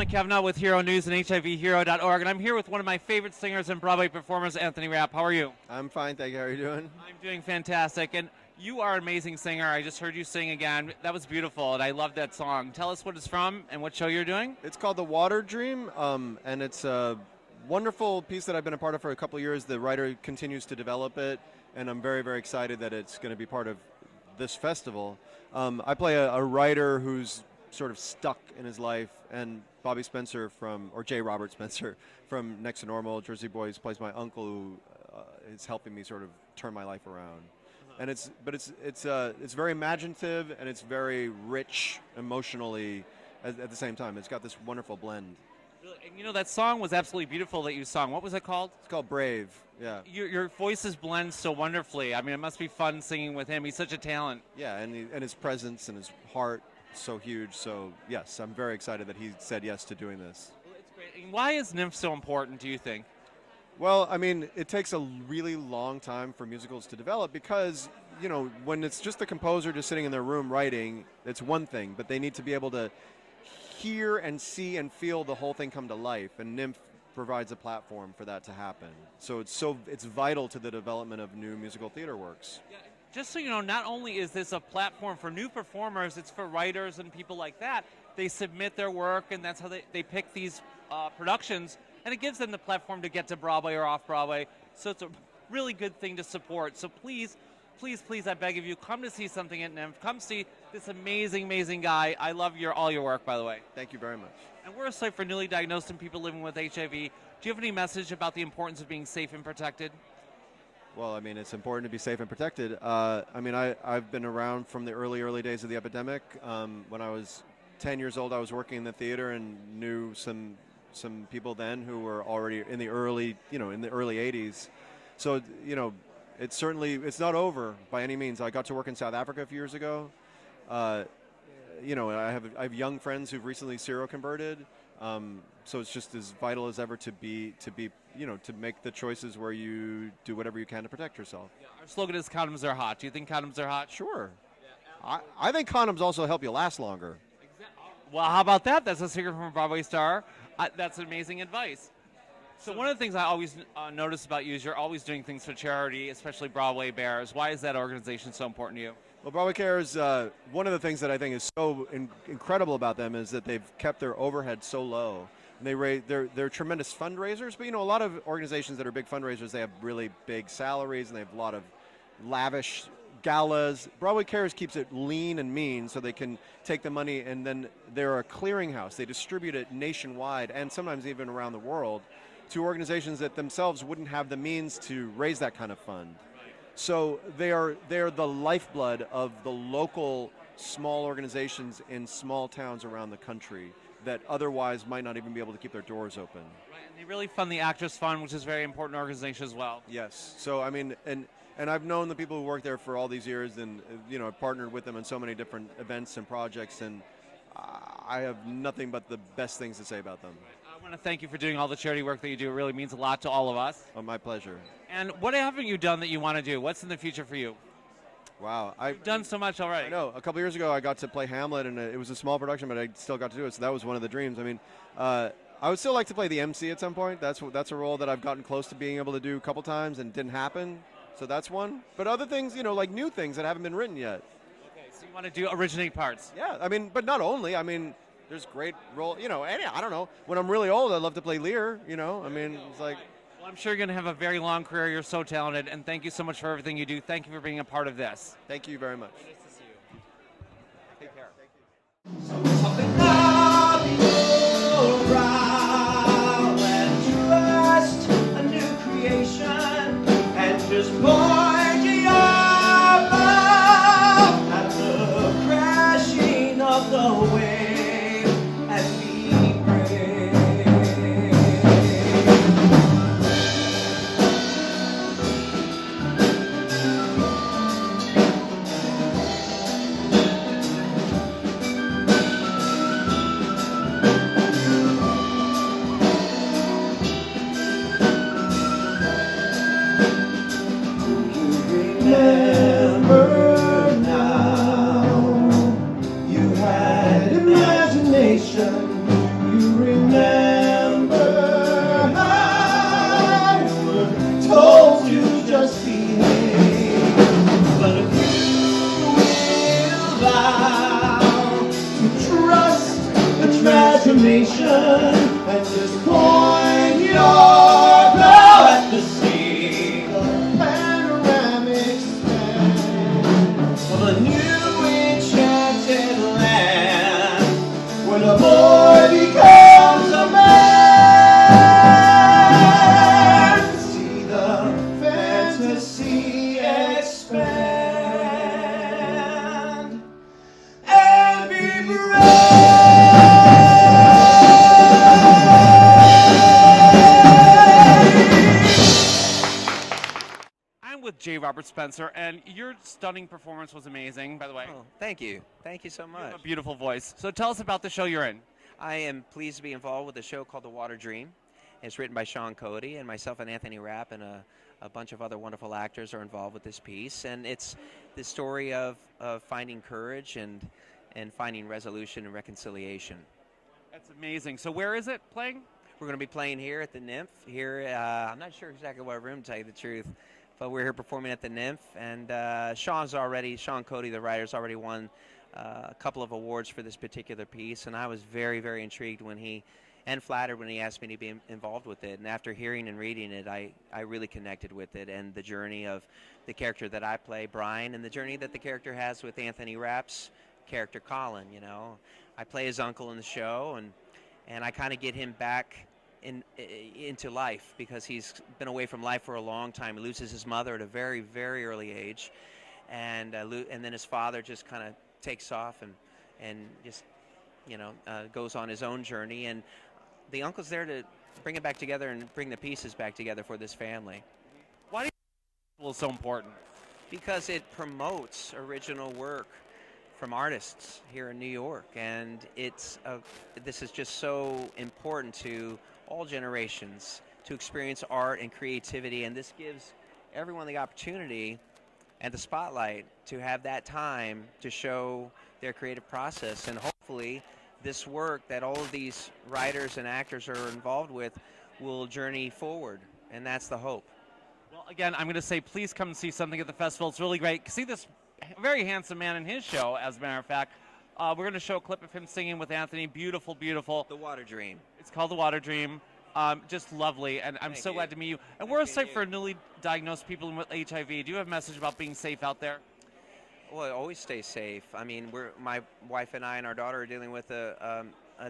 Kavanaugh with Hero News and HIVHero.org, and I'm here with one of my favorite singers and Broadway performers, Anthony Rapp. How are you? I'm fine, thank you. How are you doing? I'm doing fantastic, and you are an amazing singer. I just heard you sing again. That was beautiful, and I love that song. Tell us what it's from and what show you're doing. It's called The Water Dream, and it's a wonderful piece that I've been a part of for a couple of years. The writer continues to develop it, and I'm very, very excited that it's going to be part of this festival. I play a writer who's sort of stuck in his life, and Bobby Spencer or J. Robert Spencer from Next to Normal, Jersey Boys, plays my uncle who is helping me sort of turn my life around. And it's very imaginative, and it's very rich emotionally at the same time. It's got this wonderful blend. And you know, that song was absolutely beautiful that you sung. What was it called? It's called Brave, yeah. Your voices blend so wonderfully. I mean, it must be fun singing with him. He's such a talent. Yeah, and his presence and his heart so huge. So yes, I'm very excited that he said yes to doing this. Well, it's great. And why is NYMF so important, do you think? Well, I mean, it takes a really long time for musicals to develop because, you know, when it's just the composer just sitting in their room writing, it's one thing, but they need to be able to hear and see and feel the whole thing come to life, and NYMF provides a platform for that to happen. So it's vital to the development of new musical theater works. Yeah. Just so you know, not only is this a platform for new performers, it's for writers and people like that. They submit their work, and that's how they pick these productions, and it gives them the platform to get to Broadway or off-Broadway. So it's a really good thing to support. So please, please, please, I beg of you, come to see something at NYMF. Come see this amazing, amazing guy. I love all your work, by the way. Thank you very much. And we're a site for newly diagnosed and people living with HIV. Do you have any message about the importance of being safe and protected? Well, I mean, it's important to be safe and protected. I mean, I've been around from the early days of the epidemic. When I was 10 years old, I was working in the theater and knew some people then who were already in the early 80s. So, you know, it's not over by any means. I got to work in South Africa a few years ago. You know, I have young friends who've recently seroconverted. So it's just as vital as ever to make the choices where you do whatever you can to protect yourself. Yeah, our slogan is condoms are hot. Do you think condoms are hot? Sure. Yeah, I think condoms also help you last longer. Exactly. Well, how about that? That's a secret from a Broadway star. That's amazing advice. So one of the things I always notice about you is you're always doing things for charity, especially Broadway Bears. Why is that organization so important to you? Well, Broadway Cares, one of the things that I think is so incredible about them is that they've kept their overhead so low. And they're tremendous fundraisers, but you know, a lot of organizations that are big fundraisers, they have really big salaries and they have a lot of lavish galas. Broadway Cares keeps it lean and mean so they can take the money, and then they're a clearinghouse. They distribute it nationwide and sometimes even around the world to organizations that themselves wouldn't have the means to raise that kind of fund. So they're the lifeblood of the local small organizations in small towns around the country that otherwise might not even be able to keep their doors open. Right, and they really fund the Actors Fund, which is a very important organization as well. Yes. So I mean, and I've known the people who work there for all these years, and you know, I've partnered with them on so many different events and projects, and I have nothing but the best things to say about them. I want to thank you for doing all the charity work that you do. It really means a lot to all of us. Oh, my pleasure. And what haven't you done that you want to do? What's in the future for you? Wow. You've done so much already. I know. A couple years ago, I got to play Hamlet, and it was a small production, but I still got to do it, so that was one of the dreams. I mean, I would still like to play the MC at some point. That's a role that I've gotten close to being able to do a couple times, and it didn't happen, so that's one. But other things, you know, like new things that haven't been written yet. Okay, so you want to do originate parts. Yeah, I mean, but not only. I mean, there's great role, you know, and I don't know. When I'm really old, I'd love to play Lear, you know. I mean, it's like... Well, I'm sure you're going to have a very long career. You're so talented, and thank you so much for everything you do. Thank you for being a part of this. Thank you very much. Nice to see you. Take care. Thank you. Something about you around and trust a new creation and just point your bow at the crashing of the wave and be brave. Robert Spencer, and your stunning performance was amazing, by the way. Oh, thank you. Thank you so You much. have a beautiful voice. So tell us about the show you're in. I am pleased to be involved with a show called The Water Dream. It's written by Sean Cody, and myself and Anthony Rapp and a bunch of other wonderful actors are involved with this piece. And it's the story of finding courage and finding resolution and reconciliation. That's amazing. So where is it playing? We're going to be playing here at the NYMF. Here, I'm not sure exactly what room, to tell you the truth, but we're here performing at the NYMF. And Sean Cody, the writer, has already won a couple of awards for this particular piece. And I was very, very intrigued and flattered when he asked me to be involved with it. And after hearing and reading it, I really connected with it and the journey of the character that I play, Brian, and the journey that the character has with Anthony Rapp's character, Colin. You know, I play his uncle in the show, and I kind of get him back into life because he's been away from life for a long time. He loses his mother at a very, very early age, and then his father just kind of takes off and just goes on his own journey. And the uncle's there to bring it back together and bring the pieces back together for this family. Why do you think it's so important? Because it promotes original work from artists here in New York, and this is just so important to all generations to experience art and creativity, and this gives everyone the opportunity and the spotlight to have that time to show their creative process. And hopefully this work that all of these writers and actors are involved with will journey forward, and that's the hope. Well, again, I'm going to say please come and see something at the festival. It's really great. See this very handsome man in his show, as a matter of fact. We're going to show a clip of him singing with Anthony. Beautiful, beautiful. The Water Dream. It's called The Water Dream. Just lovely, and I'm so glad to meet you. And we're a site for newly diagnosed people with HIV. Do you have a message about being safe out there? Well, always stay safe. I mean, my wife and I and our daughter are dealing with a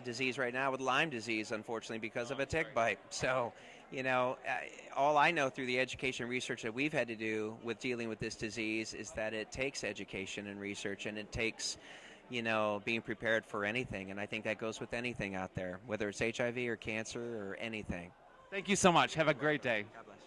disease right now, with Lyme disease, unfortunately, because of a tick bite. So, all I know through the education and research that we've had to do with dealing with this disease is that it takes education and research, and it takes, being prepared for anything. And I think that goes with anything out there, whether it's HIV or cancer or anything. Thank you so much. Have a great day. God bless.